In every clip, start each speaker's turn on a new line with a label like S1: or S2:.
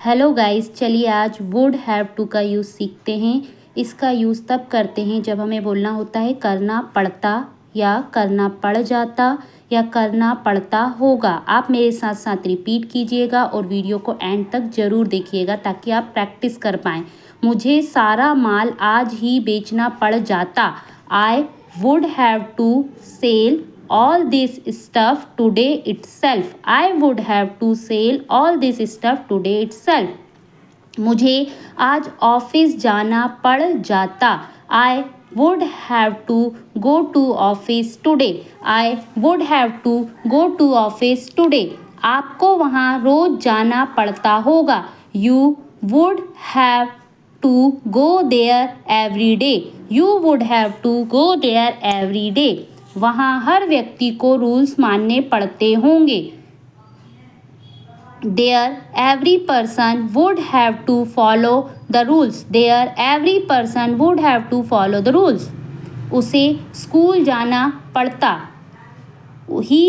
S1: Hello guys, चलिए आज would have to का यूज़ सीखते हैं। इसका यूज़ तब करते हैं जब हमें बोलना होता है करना पड़ता या करना पड़ जाता या करना पड़ता होगा। आप मेरे साथ साथ रिपीट कीजिएगा और वीडियो को एंड तक ज़रूर देखिएगा ताकि आप प्रैक्टिस कर पाएँ। मुझे सारा माल आज ही बेचना पड़ जाता। I would have to sell all this stuff today itself. I would have to sell all this stuff today itself. मुझे आज ऑफिस जाना पड़ जाता। I would have to go to office today. I would have to go to office today. आपको वहाँ रोज जाना पड़ता होगा। You would have to go there every day. You would have to go there every day. वहाँ हर व्यक्ति को rules मानने पड़ते होंगे। There every person would have to follow the rules. There every person would have to follow the rules. उसे school जाना पड़ता। He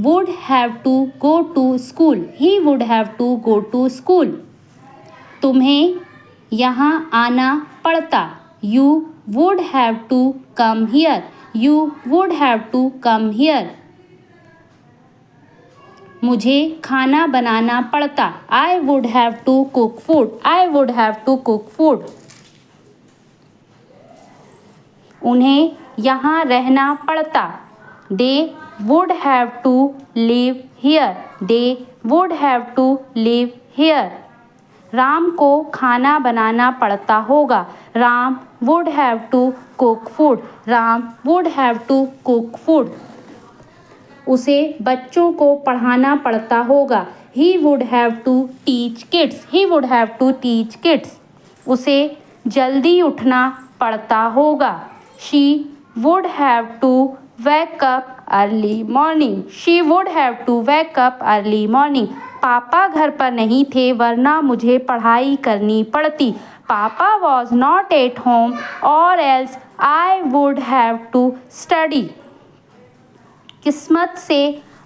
S1: would have to go to school. He would have to go to school. तुम्हें यहाँ आना पड़ता। You would have to come here. You would have to come here. मुझे खाना बनाना पड़ता। I would have to cook food. I would have to cook food. उन्हें यहाँ रहना पड़ता। They would have to live here. They would have to live here. Ram को खाना बनाना पड़ता होगा। Ram would have to cook food. Ram would have to cook food. उसे बच्चों को पढ़ाना पड़ता होगा। He would have to teach kids. He would have to teach kids. उसे जल्दी उठना पड़ता होगा। She would have to wake up early morning. She would have to wake up early morning. पापा घर पर नहीं थे वरना मुझे पढ़ाई करनी पड़ती। पापा was not at home or else I would have to study. किस्मत से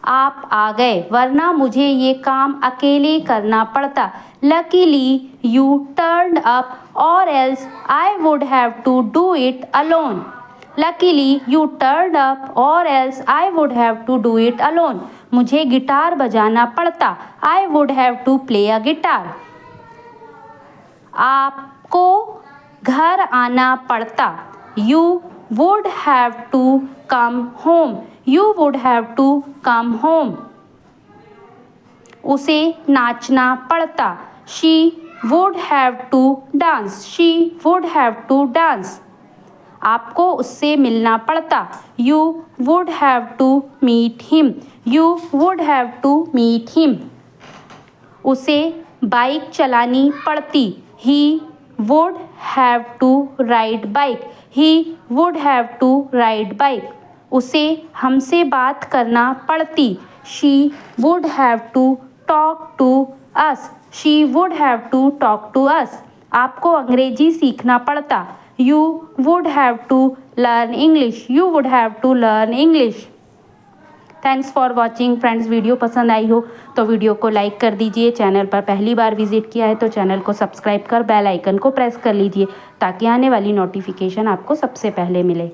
S1: आप आ गए वरना मुझे ये काम अकेले करना पड़ता। Luckily you turned up or else I would have to do it alone. Luckily you turned up or else I would have to do it alone. मुझे गिटार बजाना पड़ता। I would have to play a guitar. आपको घर आना पड़ता। You would have to come home. You would have to come home. उसे नाचना पड़ता। She would have to dance. She would have to dance. आपको उससे मिलना पड़ता। You would have to meet him. You would have to meet him. उसे bike चलानी पड़ती। He would have to ride bike. He would have to ride bike. उसे हमसे बात करना पड़ती। She would have to talk to us. She would have to talk to us. आपको अंग्रेजी सीखना पड़ता। You would have to learn English. You would have to learn English. Thanks for watching friends. Video पसंद आई हो तो video को like कर दीजिए। चैनल पर पहली बार विजिट किया है तो चैनल को सब्सक्राइब कर बेल आइकन को प्रेस कर लीजिए ताकि आने वाली नोटिफिकेशन आपको सबसे पहले मिले।